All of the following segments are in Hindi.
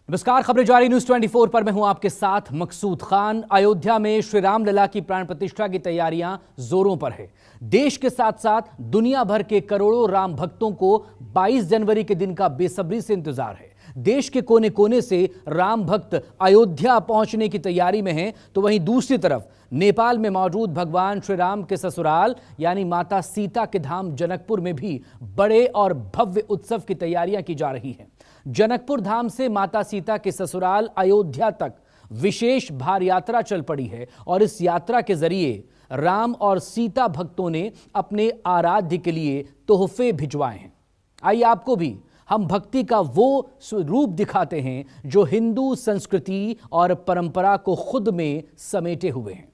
नमस्कार, खबरें जारी न्यूज 24 पर मैं हूं आपके साथ मकसूद खान। अयोध्या में श्री राम लला की प्राण प्रतिष्ठा की तैयारियां जोरों पर है। देश के साथ साथ दुनिया भर के करोड़ों राम भक्तों को 22 जनवरी के दिन का बेसब्री से इंतजार है। देश के कोने कोने से राम भक्त अयोध्या पहुंचने की तैयारी में हैं, तो वहीं दूसरी तरफ नेपाल में मौजूद भगवान श्री राम के ससुराल यानी माता सीता के धाम जनकपुर में भी बड़े और भव्य उत्सव की तैयारियां की जा रही हैं। जनकपुर धाम से माता सीता के ससुराल अयोध्या तक विशेष भार यात्रा चल पड़ी है और इस यात्रा के जरिए राम और सीता भक्तों ने अपने आराध्य के लिए तोहफे भिजवाए हैं। आइए आपको भी हम भक्ति का वो रूप दिखाते हैं जो हिंदू संस्कृति और परंपरा को खुद में समेटे हुए हैं।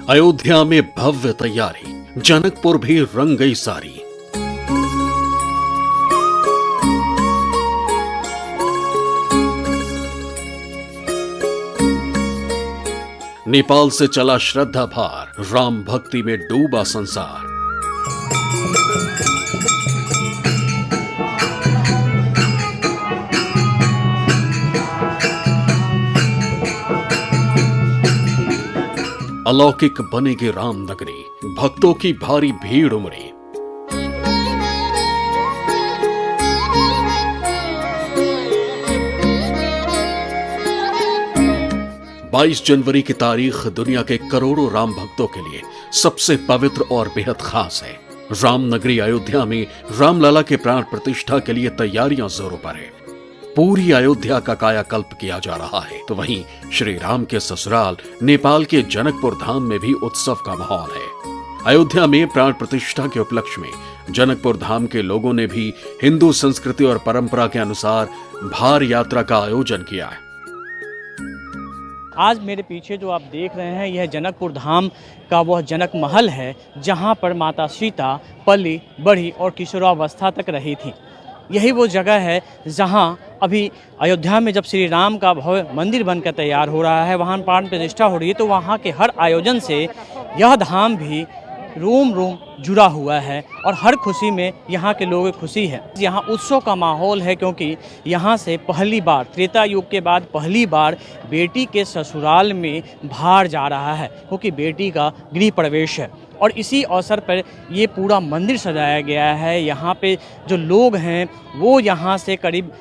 अयोध्या में भव्य तैयारी, जनकपुर भी रंग गई सारी। नेपाल से चला श्रद्धा भार, राम भक्ति में डूबा संसार। अलौकिक बनेगी राम नगरी, भक्तों की भारी भीड़ उमड़ी। बाईस जनवरी की तारीख दुनिया के करोड़ों राम भक्तों के लिए सबसे पवित्र और बेहद खास है। राम नगरी अयोध्या में रामलला के प्राण प्रतिष्ठा के लिए तैयारियां जोरों पर है। पूरी अयोध्या का कायाकल्प किया जा रहा है, तो वहीं श्री राम के ससुराल नेपाल के जनकपुर धाम में भी उत्सव का माहौल है। अयोध्या में प्राण प्रतिष्ठा के उपलक्ष्य में जनकपुर धाम के लोगों ने भी हिंदू संस्कृति और परंपरा के अनुसार भार यात्रा का आयोजन किया है। आज मेरे पीछे जो आप देख रहे हैं, यह जनकपुर धाम का वह जनक महल है जहां पर माता सीता पली बढ़ी और किशोरावस्था तक रही थी। यही वो जगह है जहां अभी अयोध्या में जब श्री राम का भव्य मंदिर बनकर तैयार हो रहा है, वहाँ प्राण प्रतिष्ठा हो रही है, तो वहाँ के हर आयोजन से यह धाम भी रोम रोम जुड़ा हुआ है और हर खुशी में यहाँ के लोगों की खुशी है। यहाँ उत्सव का माहौल है क्योंकि यहाँ से पहली बार त्रेता युग के बाद पहली बार बेटी के ससुराल में भार जा रहा है, क्योंकि बेटी का गृह प्रवेश है और इसी अवसर पर ये पूरा मंदिर सजाया गया है। यहाँ पे जो लोग हैं वो यहाँ से करीब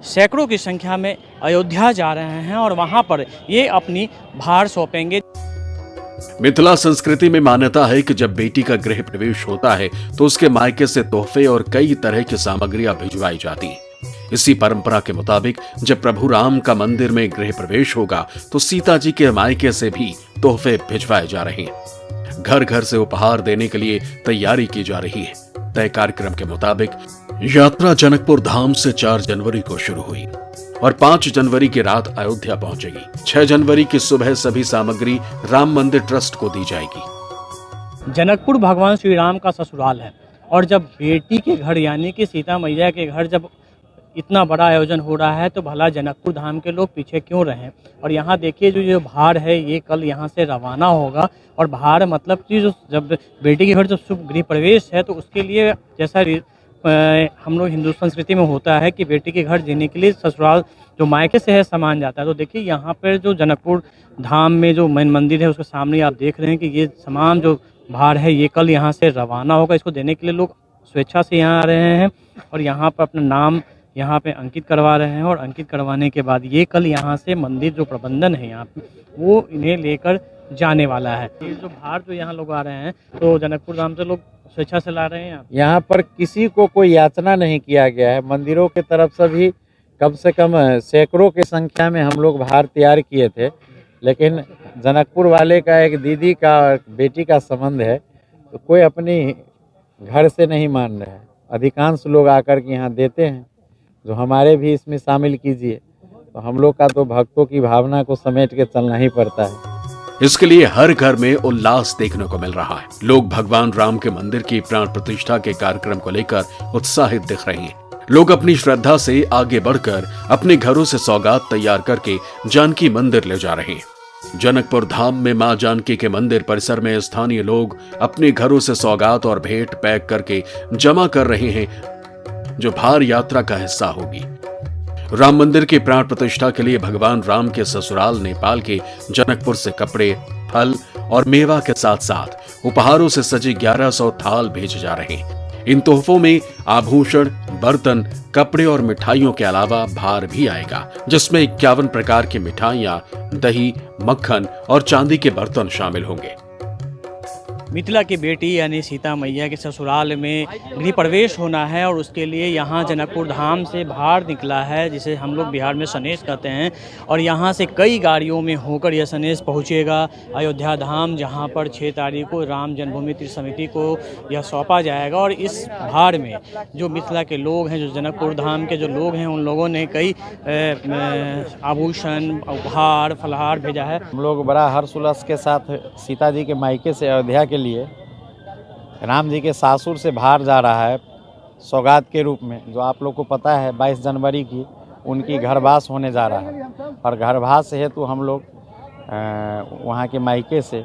सैकड़ों की संख्या में अयोध्या जा रहे हैं और वहाँ पर ये अपनी भार सौंपेंगे। मिथिला संस्कृति में मान्यता है कि जब बेटी का गृह प्रवेश होता है तो उसके मायके से तोहफे और कई तरह की सामग्रियां भिजवाई जाती हैं। इसी परंपरा के मुताबिक जब प्रभु राम का मंदिर में गृह प्रवेश होगा तो सीता जी के मायके से भी तोहफे भिजवाए जा रहे हैं। घर घर से उपहार देने के लिए तैयारी की जा रही है। तय कार्यक्रम के मुताबिक यात्रा जनकपुर धाम से 4 जनवरी को शुरू हुई और 5 जनवरी की रात अयोध्या पहुंचेगी। 6 जनवरी की सुबह सभी सामग्री राम मंदिर ट्रस्ट को दी जाएगी। जनकपुर भगवान श्री राम का ससुराल है और जब बेटी के घर यानी कि सीता मैया के घर जब इतना बड़ा आयोजन हो रहा है तो भला जनकपुर धाम के लोग पीछे क्यों रहें। और यहाँ देखिए जो भार है ये कल यहाँ से रवाना होगा और भार मतलब कि जो जब बेटी के घर जब शुभ गृह प्रवेश है तो उसके लिए जैसा हम लोग हिंदू संस्कृति में होता है कि बेटी के घर जीने के लिए ससुराल जो मायके से है सामान जाता है। तो देखिए यहाँ पर जो जनकपुर धाम में जो मेन मंदिर है उसके सामने आप देख रहे हैं कि ये तमाम जो भार है ये कल यहाँ से रवाना होगा। इसको देने के लिए लोग स्वेच्छा से यहाँ आ रहे हैं और यहाँ पर अपना नाम यहाँ पे अंकित करवा रहे हैं और अंकित करवाने के बाद ये कल यहाँ से मंदिर जो प्रबंधन है यहाँ पे वो इन्हें लेकर जाने वाला है। ये जो भार जो यहाँ लोग आ रहे हैं तो जनकपुर धाम से लोग स्वेच्छा से ला रहे हैं। यहाँ पर किसी को कोई याचना नहीं किया गया है। मंदिरों की तरफ से भी कम से कम सैकड़ों की संख्या में हम लोग भार तैयार किए थे, लेकिन जनकपुर वाले का एक दीदी का बेटी का संबंध है तो कोई अपनी घर से नहीं मान रहा है। अधिकांश लोग आकर के यहाँ देते हैं, जो हमारे भी इसमें शामिल कीजिए। तो हम लोग का तो भक्तों की भावना को समेट के चलना ही पड़ता है। इसके लिए हर घर में उल्लास देखने को मिल रहा है। लोग भगवान राम के मंदिर की प्राण प्रतिष्ठा के कार्यक्रम को लेकर उत्साहित दिख रहे हैं। लोग अपनी श्रद्धा से आगे बढ़कर अपने घरों से सौगात तैयार करके जानकी मंदिर ले जा रहे हैं। जनकपुर धाम में मां जानकी के मंदिर परिसर में स्थानीय लोग अपने घरों से सौगात और भेंट पैक करके जमा कर रहे हैं, जो भार यात्रा का हिस्सा होगी। राम मंदिर की प्राण प्रतिष्ठा के लिए भगवान राम के ससुराल नेपाल के जनकपुर से कपड़े, फल और मेवा के साथ साथ उपहारों से सजी 1100 थाल भेजे जा रहे हैं। इन तोहफों में आभूषण, बर्तन, कपड़े और मिठाइयों के अलावा भार भी आएगा, जिसमें 51 प्रकार की मिठाइयां, दही, मक्खन और चांदी के बर्तन शामिल होंगे। मिथिला की बेटी यानी सीता मैया के ससुराल में गृह प्रवेश होना है और उसके लिए यहाँ जनकपुर धाम से भार निकला है, जिसे हम लोग बिहार में सनेश कहते हैं। और यहाँ से कई गाड़ियों में होकर यह सनेश पहुँचेगा अयोध्या धाम, जहाँ पर 6 तारीख को राम जन्मभूमि तीर्थ समिति को यह सौंपा जाएगा। और इस भार में जो मिथिला के लोग हैं, जो जनकपुर धाम के जो लोग हैं, उन लोगों ने कई आभूषण, उपहार, फलहार भेजा है। हम लोग बड़ा हर्षोल्लास के साथ सीता जी के मायके से अयोध्या के लिए राम जी के सासुर से भार जा रहा है सौगात के रूप में। जो आप लोग को पता है 22 जनवरी की उनकी घरवास होने जा रहा है, और घरवास हेतु हम लोग वहाँ के मायके से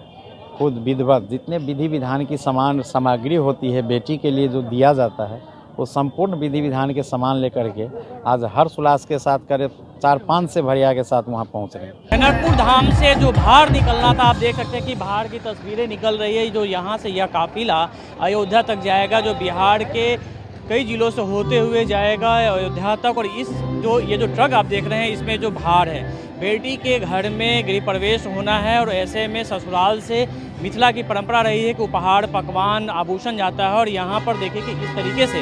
खुद विधिवत जितने विधि विधान की सामग्री होती है बेटी के लिए जो दिया जाता है, वो संपूर्ण विधि विधान के सामान लेकर के आज हर्षोल्लास के साथ करीब 4-5 से भरिया के साथ वहाँ पहुँच रहे हैं। जनकपुर धाम से जो भार निकलना था, आप देख सकते हैं कि भार की तस्वीरें निकल रही है। जो यहाँ से यह काफिला अयोध्या तक जाएगा, जो बिहार के कई जिलों से होते हुए जाएगा अयोध्या तक। और ये जो ट्रक आप देख रहे हैं, इसमें जो भार है, बेटी के घर में गृह प्रवेश होना है। और ऐसे में ससुराल से मिथिला की परंपरा रही है कि उपहार, पकवान, आभूषण जाता है। और यहाँ पर देखिए कि इस तरीके से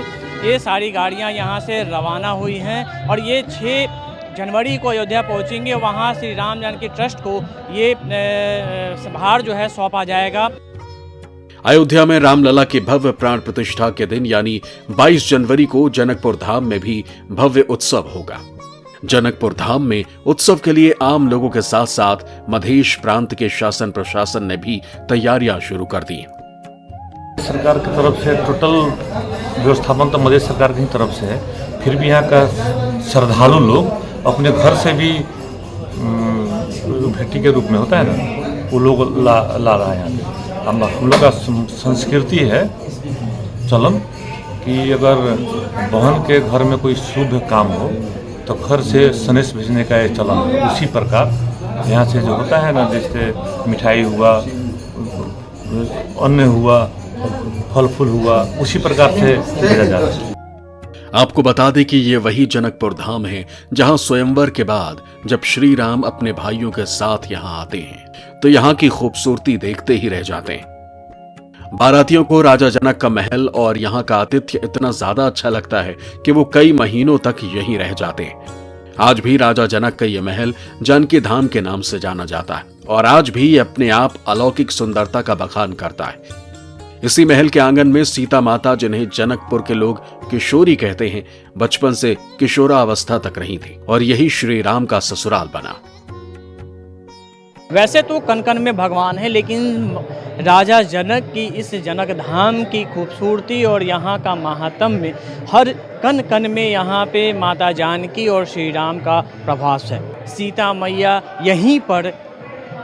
ये सारी गाड़ियाँ यहाँ से रवाना हुई हैं और ये 6 जनवरी को अयोध्या पहुँचेंगे। वहाँ श्री राम जानकी ट्रस्ट को ये भार जो है सौंपा जाएगा। अयोध्या में रामलला की भव्य प्राण प्रतिष्ठा के दिन यानी 22 जनवरी को जनकपुर धाम में भी भव्य उत्सव होगा। जनकपुर धाम में उत्सव के लिए आम लोगों के साथ साथ मधेश प्रांत के शासन प्रशासन ने भी तैयारियां शुरू कर दी। सरकार की तरफ से टोटल व्यवस्थापन तो मधेश सरकार की तरफ से है, फिर भी यहाँ का श्रद्धालु लोग अपने घर से भी भेटी के रूप में होता है ना, वो लोग ला रहा है यहाँ पे। हम लोग का संस्कृति है चलन कि अगर बहन के घर में कोई शुभ काम हो तो घर से सनेश भेजने का ये चलन है। उसी प्रकार यहाँ से जो होता है ना, जैसे मिठाई हुआ, अन्न हुआ, फल फूल हुआ, उसी प्रकार से भेजा जा रहा है। आपको बता दें कि ये वही जनकपुर धाम है जहां स्वयंवर के बाद जब श्री राम अपने भाइयों के साथ यहां आते हैं तो यहां की खूबसूरती देखते ही रह जाते हैं। बारातियों को राजा जनक का महल और यहां का आतिथ्य इतना ज्यादा अच्छा लगता है कि वो कई महीनों तक यहीं रह जाते हैं। आज भी राजा जनक का ये महल जानकी धाम के नाम से जाना जाता है और आज भी अपने आप अलौकिक सुंदरता का बखान करता है। इसी महल के आंगन में सीता माता, जिन्हें जनकपुर के लोग किशोरी कहते हैं, बचपन से किशोरावस्था तक रही थी और यही श्री राम का ससुराल बना। वैसे तो कन कन में भगवान है, लेकिन राजा जनक की इस जनक धाम की खूबसूरती और यहाँ का महात्म्य, हर कन कन में यहाँ पे माता जानकी और श्री राम का प्रभास है। सीता मैया यहीं पर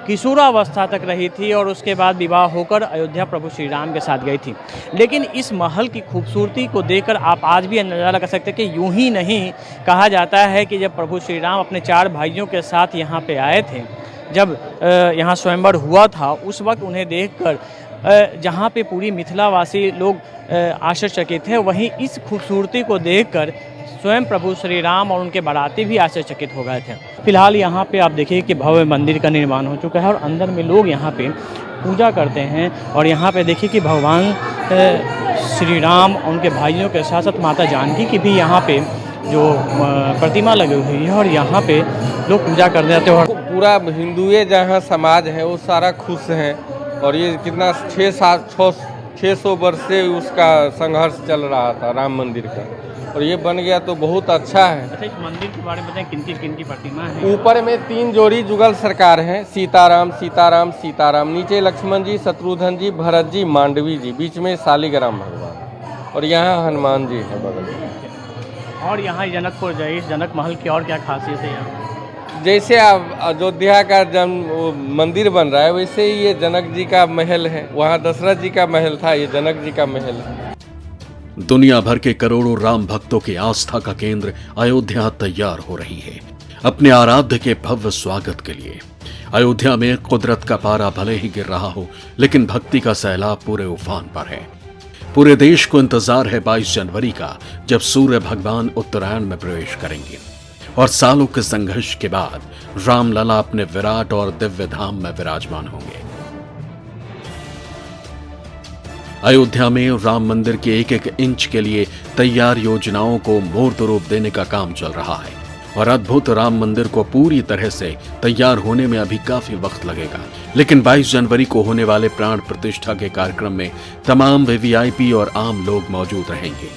किशोरावस्था तक रही थी और उसके बाद विवाह होकर अयोध्या प्रभु श्री राम के साथ गई थी। लेकिन इस महल की खूबसूरती को देखकर आप आज भी अंदाजा लगा सकते हैं कि यूं ही नहीं। कहा जाता है कि जब प्रभु श्री राम अपने 4 भाइयों के साथ यहाँ पे आए थे, जब यहाँ स्वयंवर हुआ था, उस वक्त उन्हें देखकर जहाँ पे पूरी मिथिलावासी लोग आश्चर्यचकित थे, वहीं इस खूबसूरती को देखकर स्वयं प्रभु श्री राम और उनके बाराती भी आश्चर्यचकित हो गए थे। फिलहाल यहाँ पे आप देखिए कि भव्य मंदिर का निर्माण हो चुका है और अंदर में लोग यहाँ पे पूजा करते हैं। और यहाँ पे देखिए कि भगवान श्री राम और उनके भाइयों के साथ साथ माता जानकी की भी यहाँ पे जो प्रतिमा लगी हुई है और यहाँ पे लोग पूजा करते रहते हैं। और पूरा हिंदुए जहाँ समाज है वो सारा खुश हैं। और ये कितना 600 वर्ष से उसका संघर्ष चल रहा था राम मंदिर का, और ये बन गया तो बहुत अच्छा है। अच्छा, इस मंदिर के बारे में बताएं, किन की प्रतिमा है? ऊपर में 3 जोड़ी जुगल सरकार हैं, सीताराम सीताराम सीताराम, नीचे लक्ष्मण जी, शत्रुघ्न जी, भरत जी, मांडवी जी, बीच में शालिग्राम भगवान, और यहाँ हनुमान जी है बगल में। और यहाँ जनकपुर जनक महल की और क्या खासियत है यहाँ? जैसे अयोध्या का जन्म मंदिर बन रहा है, वैसे ही ये जनक जी का महल है। वहाँ दशरथ जी का महल था, ये जनक जी का महल है। दुनिया भर के करोड़ों राम भक्तों की आस्था का केंद्र अयोध्या तैयार हो रही है अपने आराध्य के भव्य स्वागत के लिए। अयोध्या में कुदरत का पारा भले ही गिर रहा हो, लेकिन भक्ति का सैलाब पूरे उफान पर है। पूरे देश को इंतजार है 22 जनवरी का, जब सूर्य भगवान उत्तरायण में प्रवेश करेंगे और सालों के संघर्ष के बाद रामलला अपने विराट और दिव्य धाम में विराजमान होंगे। अयोध्या में राम मंदिर के एक एक इंच के लिए तैयार योजनाओं को मूर्त रूप देने का काम चल रहा है और अद्भुत राम मंदिर को पूरी तरह से तैयार होने में अभी काफी वक्त लगेगा। लेकिन 22 जनवरी को होने वाले प्राण प्रतिष्ठा के कार्यक्रम में तमाम वीवीआईपी और आम लोग मौजूद रहेंगे।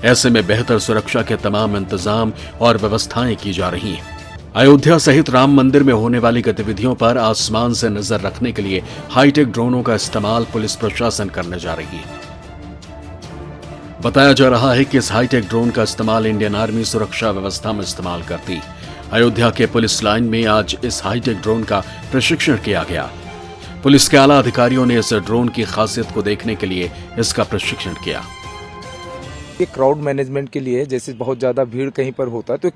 ऐसे में बेहतर सुरक्षा के तमाम इंतजाम और व्यवस्थाएं की जा रही हैं। अयोध्या सहित राम मंदिर में होने वाली गतिविधियों पर आसमान से नजर रखने के लिए हाईटेक ड्रोनों का इस्तेमाल पुलिस प्रशासन करने जा रही है। बताया जा रहा है कि इस हाईटेक ड्रोन का इस्तेमाल इंडियन आर्मी सुरक्षा व्यवस्था में इस्तेमाल करती। अयोध्या के पुलिस लाइन में आज इस हाईटेक ड्रोन का प्रशिक्षण किया गया। पुलिस के आला अधिकारियों ने इस ड्रोन की खासियत को देखने के लिए इसका प्रशिक्षण किया। ये क्राउड मैनेजमेंट के लिए, जैसे बहुत ज़्यादा भीड़ कहीं पर होता है तो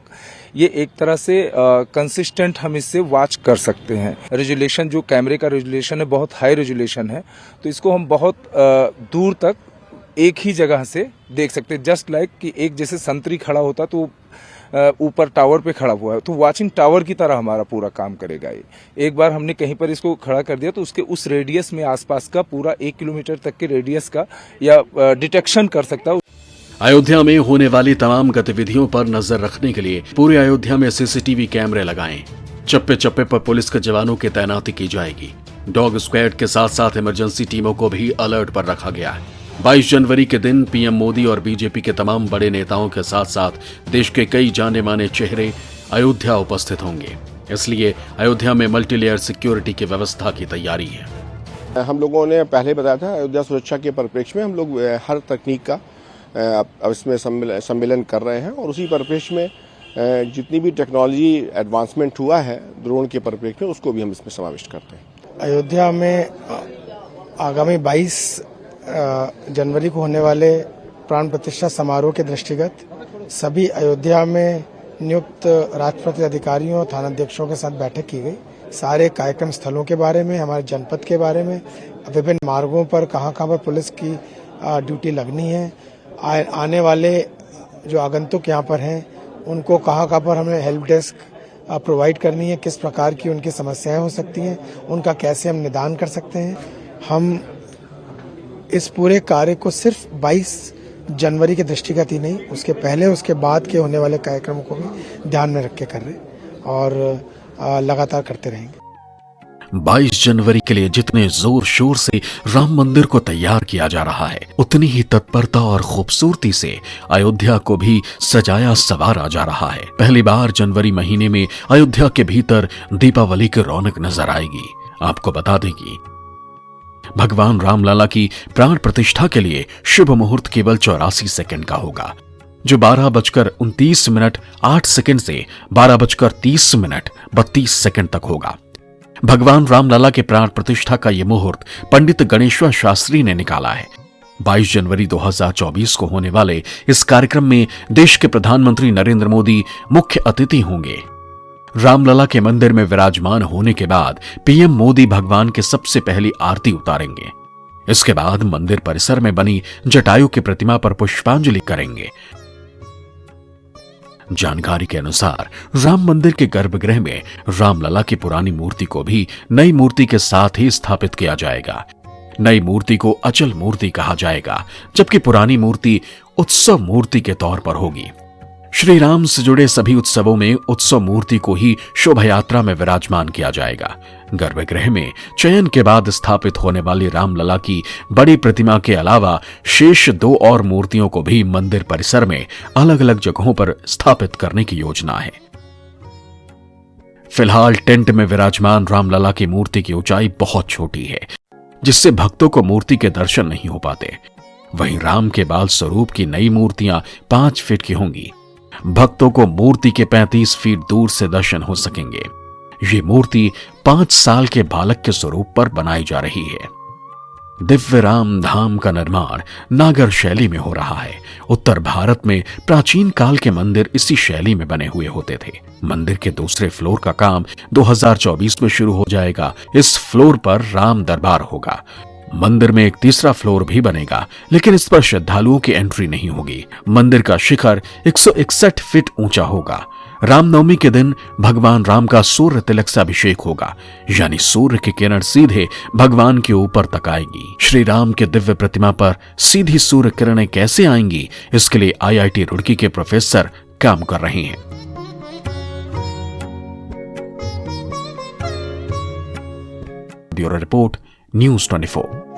ये एक तरह से कंसिस्टेंट हम इससे वॉच कर सकते हैं। रेजोल्यूशन जो कैमरे का रेजोल्यूशन है बहुत हाई रेजोल्यूशन है, तो इसको हम बहुत दूर तक एक ही जगह से देख सकते हैं। जस्ट लाइक कि एक जैसे संतरी खड़ा होता तो ऊपर टावर पे खड़ा हुआ है, तो वॉचिंग टावर की तरह हमारा पूरा काम करेगा ये। एक बार हमने कहीं पर इसको खड़ा कर दिया तो उसके उस रेडियस में आसपास का पूरा 1 किलोमीटर तक के रेडियस का या डिटेक्शन कर सकता है। अयोध्या में होने वाली तमाम गतिविधियों पर नजर रखने के लिए पूरे अयोध्या में सीसीटीवी कैमरे लगाएं। चप्पे चप्पे पर पुलिस के जवानों की तैनाती की जाएगी। डॉग स्क्वाड के साथ साथ इमरजेंसी टीमों को भी अलर्ट पर रखा गया है। 22 जनवरी के दिन पीएम मोदी और बीजेपी के तमाम बड़े नेताओं के साथ साथ देश के कई जाने माने चेहरे अयोध्या उपस्थित होंगे, इसलिए अयोध्या में मल्टीलेयर सिक्योरिटी की व्यवस्था की तैयारी है। हम लोगों ने पहले बताया था, अयोध्या सुरक्षा के परिप्रेक्ष्य में हम लोग हर तकनीक का अब इसमें सम्मेलन कर रहे हैं और उसी परिप्रेक्ष्य में जितनी भी टेक्नोलॉजी एडवांसमेंट हुआ है ड्रोन के परिप्रेक्ष्य में, उसको भी हम इसमें समाविष्ट करते हैं। अयोध्या में आगामी 22 जनवरी को होने वाले प्राण प्रतिष्ठा समारोह के दृष्टिगत सभी अयोध्या में नियुक्त राजपत्रित अधिकारियों, थानाध्यक्षों के साथ बैठक की गई। सारे कार्यक्रम स्थलों के बारे में, हमारे जनपद के बारे में, विभिन्न मार्गों पर कहाँ पर पुलिस की ड्यूटी लगनी है, आने वाले जो आगंतुक यहाँ पर हैं उनको कहाँ पर हमें हेल्प डेस्क प्रोवाइड करनी है, किस प्रकार की उनकी समस्याएं हो सकती हैं, उनका कैसे हम निदान कर सकते हैं। हम इस पूरे कार्य को सिर्फ 22 जनवरी के दृष्टिगत ही नहीं, उसके पहले उसके बाद के होने वाले कार्यक्रमों को भी ध्यान में रख के कर रहे हैं और लगातार करते रहेंगे। 22 जनवरी के लिए जितने जोर शोर से राम मंदिर को तैयार किया जा रहा है, उतनी ही तत्परता और खूबसूरती से अयोध्या को भी सजाया संवारा जा रहा है। पहली बार जनवरी महीने में अयोध्या के भीतर दीपावली की रौनक नजर आएगी। आपको बता दें कि भगवान रामलला की प्राण प्रतिष्ठा के लिए शुभ मुहूर्त केवल 84 सेकंड का होगा, जो 12:29:08 से 12:30:32 तक होगा। भगवान रामलला के प्राण प्रतिष्ठा का यह मुहूर्त पंडित गणेश्वर शास्त्री ने निकाला है। 22 जनवरी 2024 को होने वाले इस कार्यक्रम में देश के प्रधानमंत्री नरेंद्र मोदी मुख्य अतिथि होंगे। रामलला के मंदिर में विराजमान होने के बाद पीएम मोदी भगवान के सबसे पहली आरती उतारेंगे। इसके बाद मंदिर परिसर में बनी जटायु की प्रतिमा पर पुष्पांजलि करेंगे। जानकारी के अनुसार राम मंदिर के गर्भगृह में रामलला की पुरानी मूर्ति को भी नई मूर्ति के साथ ही स्थापित किया जाएगा। नई मूर्ति को अचल मूर्ति कहा जाएगा, जबकि पुरानी मूर्ति उत्सव मूर्ति के तौर पर होगी। श्री राम से जुड़े सभी उत्सवों में उत्सव मूर्ति को ही शोभा यात्रा में विराजमान किया जाएगा। गर्भगृह में चयन के बाद स्थापित होने वाली रामलला की बड़ी प्रतिमा के अलावा शेष 2 और मूर्तियों को भी मंदिर परिसर में अलग अलग जगहों पर स्थापित करने की योजना है। फिलहाल टेंट में विराजमान रामलला की मूर्ति की ऊंचाई बहुत छोटी है, जिससे भक्तों को मूर्ति के दर्शन नहीं हो पाते। वहीं राम के बाल स्वरूप की नई मूर्तियां 5 फीट की होंगी। भक्तों को मूर्ति के 35 फीट दूर से दर्शन हो सकेंगे। ये मूर्ति 5 साल के बालक के स्वरूप पर बनाई जा रही है। दिव्य राम धाम का निर्माण नागर शैली में हो रहा है। उत्तर भारत में प्राचीन काल के मंदिर इसी शैली में बने हुए होते थे। मंदिर के दूसरे फ्लोर का काम 2024 में शुरू हो जाएगा। इस फ्लोर पर राम दरबार होगा। मंदिर में एक तीसरा फ्लोर भी बनेगा, लेकिन इस पर श्रद्धालुओं की एंट्री नहीं होगी। मंदिर का शिखर 161 फीट ऊंचा होगा। रामनवमी के दिन भगवान राम का सूर्य तिलक से अभिषेक होगा, यानी सूर्य की किरण सीधे भगवान के ऊपर तक आएगी। श्री राम के दिव्य प्रतिमा पर सीधी सूर्य किरणें कैसे आएंगी, इसके लिए IIT रुड़की के प्रोफेसर काम कर रहे हैं। Bureau report, news 24।